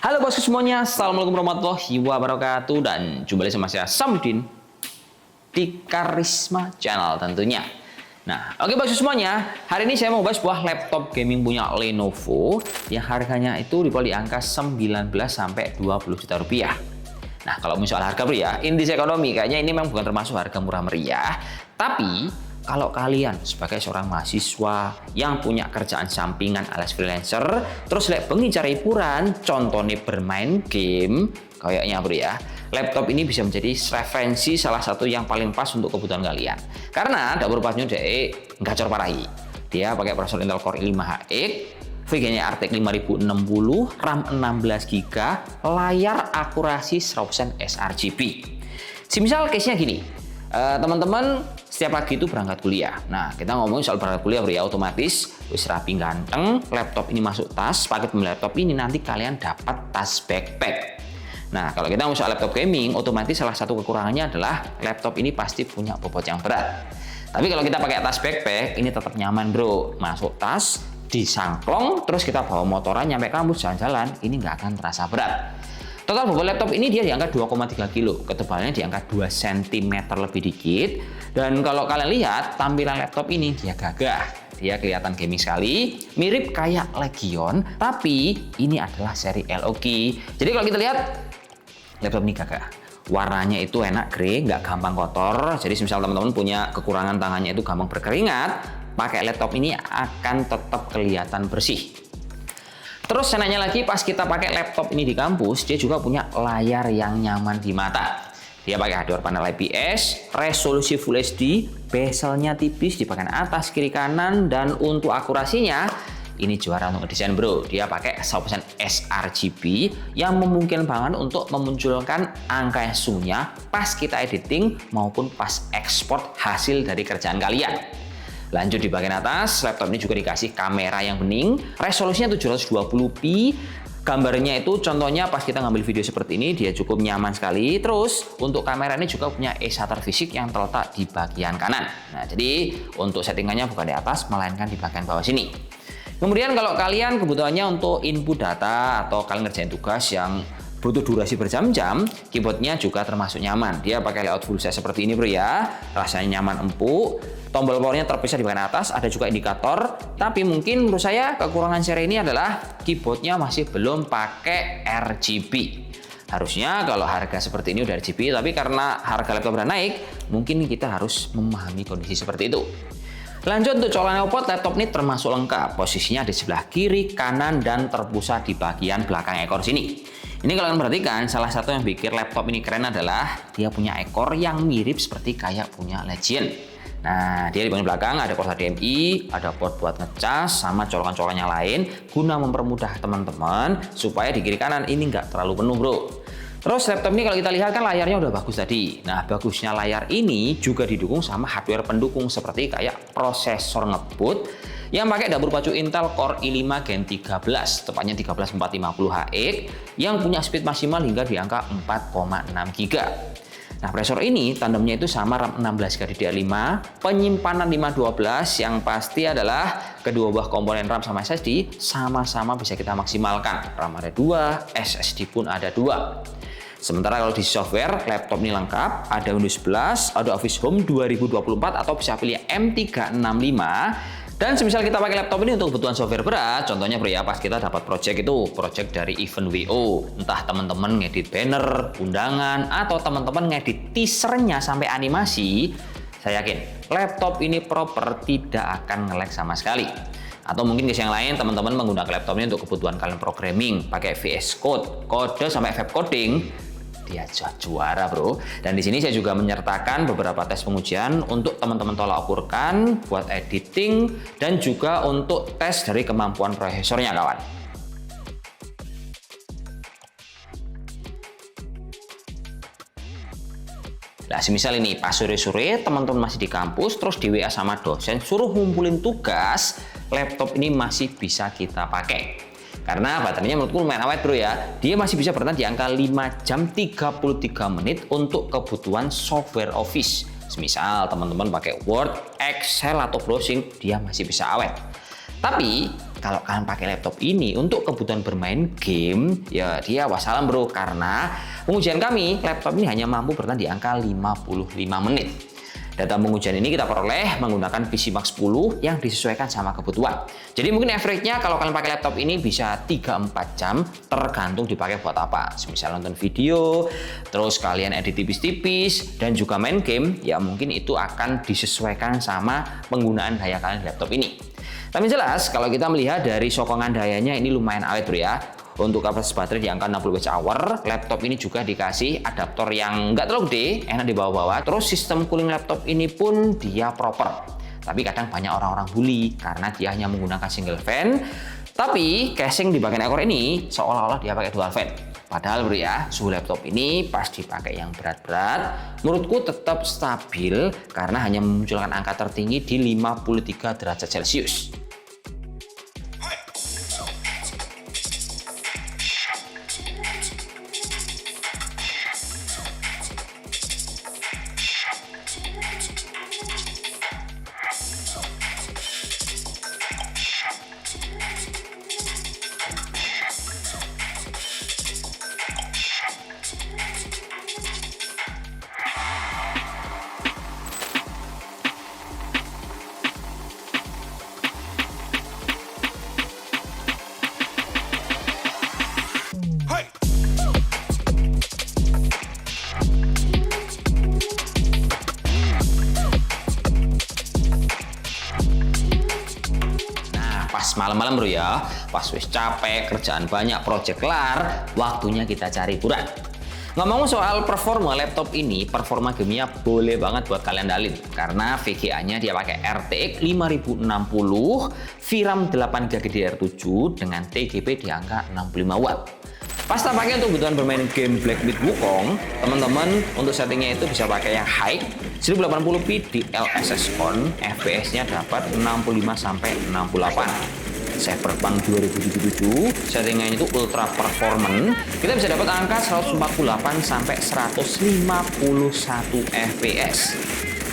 Halo bosku semuanya, Assalamualaikum warahmatullahi wabarakatuh. Dan jumpa lagi sama saya Samudin di Karisma Channel tentunya. Nah, oke bosku semuanya, hari ini saya mau bahas sebuah laptop gaming punya Lenovo yang harganya itu di angka 19 sampai 20 juta rupiah. Nah, kalau misalnya harga bro ya, indeks ekonomi kayaknya ini memang bukan termasuk harga murah meriah, tapi kalau kalian sebagai seorang mahasiswa yang punya kerjaan sampingan alias freelancer, terus lek bengi cari hiburan, contohnya bermain game, kayaknya bro ya, laptop ini bisa menjadi referensi salah satu yang paling pas untuk kebutuhan kalian. Karena dapur pasnya DE gacor parahi. Dia pakai prosesor Intel Core i5HX, VGA RTX 5060, RAM 16GB, layar akurasi 100% sRGB. Semisal case-nya gini, teman-teman setiap pagi itu berangkat kuliah. Nah, kita ngomongin soal berangkat kuliah bro ya, otomatis wis rapi ganteng, laptop ini masuk tas, paket laptop ini nanti kalian dapat tas backpack. Nah, kalau kita ngomong soal laptop gaming, otomatis salah satu kekurangannya adalah laptop ini pasti punya bobot yang berat. Tapi kalau kita pakai tas backpack, ini tetap nyaman bro, masuk tas, disangklong, terus kita bawa motoran nyampe kampus jalan-jalan, ini nggak akan terasa berat. Total bobot laptop ini dia di angka 2,3 kg, ketebalannya di angka 2 cm lebih dikit. Dan kalau kalian lihat tampilan laptop ini dia gagah, dia kelihatan gaming sekali, mirip kayak Legion, tapi ini adalah seri LOG. Jadi kalau kita lihat laptop ini gagah, warnanya itu enak grey, nggak gampang kotor. Jadi misal teman-teman punya kekurangan tangannya itu gampang berkeringat, pakai laptop ini akan tetap kelihatan bersih. Terus saya nanya lagi, pas kita pakai laptop ini di kampus, dia juga punya layar yang nyaman di mata. Dia pakai hardware panel IPS, resolusi Full HD, bezelnya tipis di bagian atas, kiri, kanan, dan untuk akurasinya, ini juara untuk desain bro. Dia pakai 100% sRGB yang memungkinkan banget untuk memunculkan angka yang sungguhnya pas kita editing maupun pas ekspor hasil dari kerjaan kalian. Lanjut di bagian atas, laptop ini juga dikasih kamera yang bening, resolusinya 720p, gambarnya itu contohnya pas kita ngambil video seperti ini, dia cukup nyaman sekali. Terus untuk kamera ini juga punya e-shutter fisik yang terletak di bagian kanan. Nah, jadi untuk settingannya bukan di atas, melainkan di bagian bawah sini. Kemudian kalau kalian kebutuhannya untuk input data atau kalian ngerjain tugas yang butuh durasi berjam-jam, keyboardnya juga termasuk nyaman. Dia pakai layout full size seperti ini bro ya, rasanya nyaman empuk. Tombol powernya terpisah di bagian atas, ada juga indikator. Tapi mungkin menurut saya kekurangan seri ini adalah keyboardnya masih belum pakai RGB. Harusnya kalau harga seperti ini udah RGB, tapi karena harga laptop udah naik, mungkin kita harus memahami kondisi seperti itu. Lanjut untuk colokan output, laptop ini termasuk lengkap. Posisinya di sebelah kiri, kanan, dan terpusat di bagian belakang ekor sini. Ini kalau kalian perhatikan, salah satu yang bikin laptop ini keren adalah dia punya ekor yang mirip seperti kayak punya Legion. Nah, dia di bagian belakang ada port HDMI, ada port buat ngecas, sama colokan-colokan yang lain guna mempermudah teman-teman supaya di kiri kanan ini nggak terlalu penuh bro. Terus laptop ini kalau kita lihat kan layarnya udah bagus tadi. Nah, bagusnya layar ini juga didukung sama hardware pendukung seperti kayak prosesor ngebut yang pakai dapur pacu Intel Core i5 Gen 13, tepatnya 13450HX yang punya speed maksimal hingga di angka 4,6 GB. Nah, prosesor ini tandemnya itu sama RAM 16GB DDR5, penyimpanan 512 yang pasti adalah kedua buah komponen RAM sama SSD sama-sama bisa kita maksimalkan. RAM ada 2, SSD pun ada 2. Sementara kalau di software, laptop ini lengkap, ada Windows 11, ada Office Home 2024 atau bisa pilih M365. Dan semisal kita pakai laptop ini untuk kebutuhan software berat, contohnya bro ya, pas kita dapat project dari event WO, entah teman-teman ngedit banner, undangan, atau teman-teman ngedit teasernya sampai animasi, saya yakin laptop ini proper tidak akan nge-lag sama sekali. Atau mungkin case yang lain, teman-teman menggunakan laptop ini untuk kebutuhan kalian programming, pakai VS Code, kode sampai web coding, dia juara bro. Dan di sini saya juga menyertakan beberapa tes pengujian untuk teman-teman tolak ukurkan buat editing dan juga untuk tes dari kemampuan prosesornya kawan. Nah, semisal ini pas sore-sore teman-teman masih di kampus terus di WA sama dosen suruh ngumpulin tugas, laptop ini masih bisa kita pakai. Karena baterainya menurutku lumayan awet bro ya. Dia masih bisa bertahan di angka 5 jam 33 menit untuk kebutuhan software Office. Semisal teman-teman pakai Word, Excel, atau browsing, dia masih bisa awet. Tapi kalau kalian pakai laptop ini untuk kebutuhan bermain game, ya dia wassalam bro, karena pengujian kami, laptop ini hanya mampu bertahan di angka 55 menit. Data pengujian ini kita peroleh menggunakan PC Mark 10 yang disesuaikan sama kebutuhan. Jadi mungkin average-nya kalau kalian pakai laptop ini bisa 3-4 jam, tergantung dipakai buat apa. Misal nonton video, terus kalian edit tipis-tipis, dan juga main game, ya mungkin itu akan disesuaikan sama penggunaan daya kalian di laptop ini. Tapi jelas kalau kita melihat dari sokongan dayanya ini lumayan awet bro ya. Untuk kapasitas baterai di angka 60 Wh, laptop ini juga dikasih adaptor yang nggak terlalu gede, enak dibawa-bawa. Terus sistem cooling laptop ini pun dia proper. Tapi kadang banyak orang-orang bully karena dia hanya menggunakan single fan. Tapi casing di bagian ekor ini seolah-olah dia pakai dual fan. Padahal bro ya, suhu laptop ini pas dipakai yang berat-berat, menurutku tetap stabil karena hanya memunculkan angka tertinggi di 53 derajat Celcius. Pas malam-malam bro ya, pas wis capek, kerjaan banyak, project kelar, waktunya kita cari hiburan. Ngomong soal performa laptop ini, performa gamenya boleh banget buat kalian dalin. Karena VGA-nya dia pakai RTX 5060, VRAM 8GB DDR7 dengan TGP di angka 65 Watt. Pas tak pakai untuk kebutuhan bermain game Black Myth Wukong, teman-teman untuk settingnya itu bisa pakai yang high 1080p di LSS on, FPS-nya dapat 65-68. Cyberpunk 2077, settingannya itu ultra performance, kita bisa dapat angka 148-151 FPS.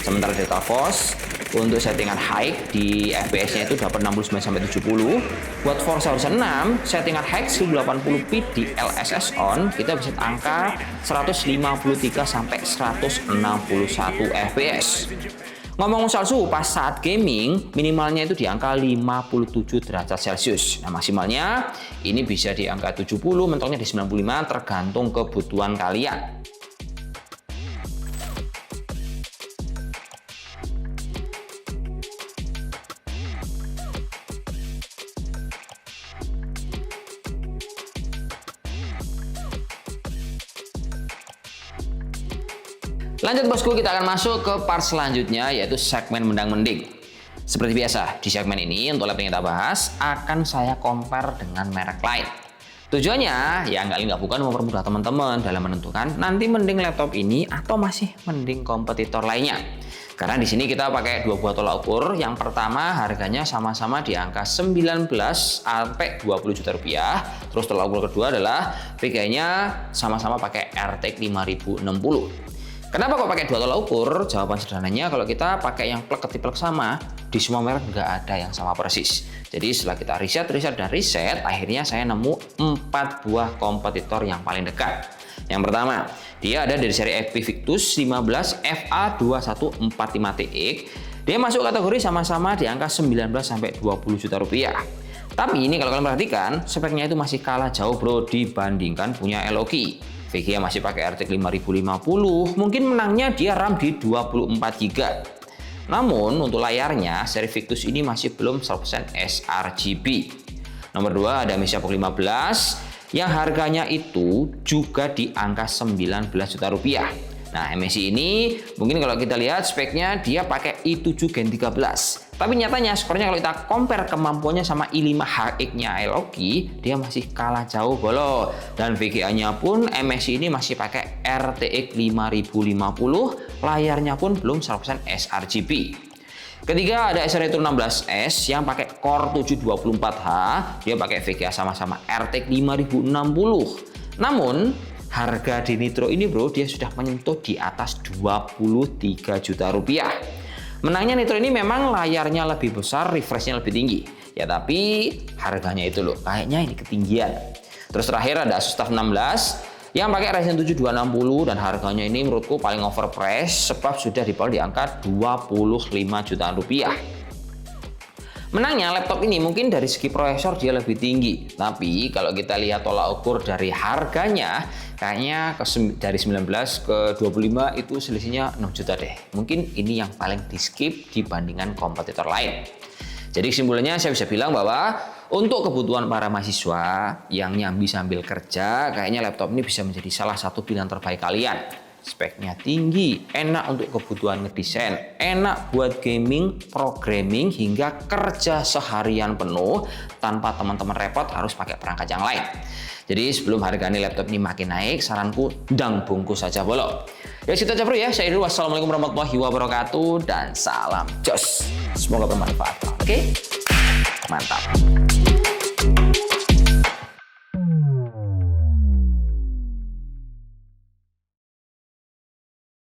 Sementara Delta Force untuk settingan high di FPS-nya itu dapat 69-70. Buat Forza Horizon 6, settingan high 1080p di LSS on, kita bisa angka 153-161 FPS. Ngomong soal suhu pas saat gaming, minimalnya itu di angka 57 derajat Celcius. Nah, maksimalnya ini bisa di angka 70, mentoknya di 95, tergantung kebutuhan kalian. Lanjut bosku, kita akan masuk ke part selanjutnya, yaitu segmen mendang-mending. Seperti biasa, di segmen ini untuk lab yang kita bahas akan saya compare dengan merek lain. Tujuannya ya nggak bukan mempermudah teman-teman dalam menentukan nanti mending laptop ini atau masih mending kompetitor lainnya. Karena di sini kita pakai dua buah tolak ukur. Yang pertama harganya sama-sama di angka 19 sampai 20 juta rupiah. Terus tolak ukur kedua adalah VGA-nya sama-sama pakai RTX 5060. Kenapa kok pakai dua tolak ukur? Jawaban sederhananya kalau kita pakai yang plek ketiplek sama, di semua merek nggak ada yang sama persis. Jadi setelah kita riset, akhirnya saya nemu 4 buah kompetitor yang paling dekat. Yang pertama, dia ada dari seri HP Victus 15 FA2145TX. Dia masuk kategori sama-sama di angka 19 sampai 20 juta rupiah. Tapi ini kalau kalian perhatikan, speknya itu masih kalah jauh bro dibandingkan punya LOG. VGA masih pakai RTX 5050, mungkin menangnya dia RAM di 24GB. Namun untuk layarnya, seri Victus ini masih belum 100% sRGB. Nomor 2 ada MSI 15 yang harganya itu juga di angka 19 juta rupiah. Nah, MSI ini mungkin kalau kita lihat speknya dia pakai i7 Gen 13. Tapi nyatanya skornya kalau kita compare kemampuannya sama i5 HX-nya LOG, dia masih kalah jauh bolo. Dan VGA-nya pun MSI ini masih pakai RTX 5050, layarnya pun belum 100% sRGB. Ketiga ada Acer Retro 16S yang pakai Core 724H, dia pakai VGA sama-sama RTX 5060. Namun harga di Nitro ini bro, dia sudah menyentuh di atas 23 juta rupiah. Menangnya Nitro ini memang layarnya lebih besar, refreshnya lebih tinggi. Ya tapi harganya itu loh, kayaknya ini ketinggian. Terus terakhir ada Asus TUF 16 yang pakai Ryzen 7 260 dan harganya ini menurutku paling overpriced sebab sudah dijual di angka 25 jutaan rupiah. Menangnya laptop ini mungkin dari segi prosesor dia lebih tinggi, tapi kalau kita lihat tolak ukur dari harganya, kayaknya dari 19 ke 25 itu selisihnya 6 juta deh. Mungkin ini yang paling di skip dibandingkan kompetitor lain. Jadi kesimpulannya saya bisa bilang bahwa untuk kebutuhan para mahasiswa yang nyambi sambil kerja, kayaknya laptop ini bisa menjadi salah satu pilihan terbaik kalian. Speknya tinggi, enak untuk kebutuhan ngedesain, enak buat gaming, programming, hingga kerja seharian penuh tanpa teman-teman repot harus pakai perangkat yang lain. Jadi sebelum harga laptop ini makin naik, saranku dang bungkus saja bolok. Ya situ aja bro ya, saya dulu wassalamualaikum warahmatullahi wabarakatuh dan salam jos. Semoga bermanfaat. Oke, mantap.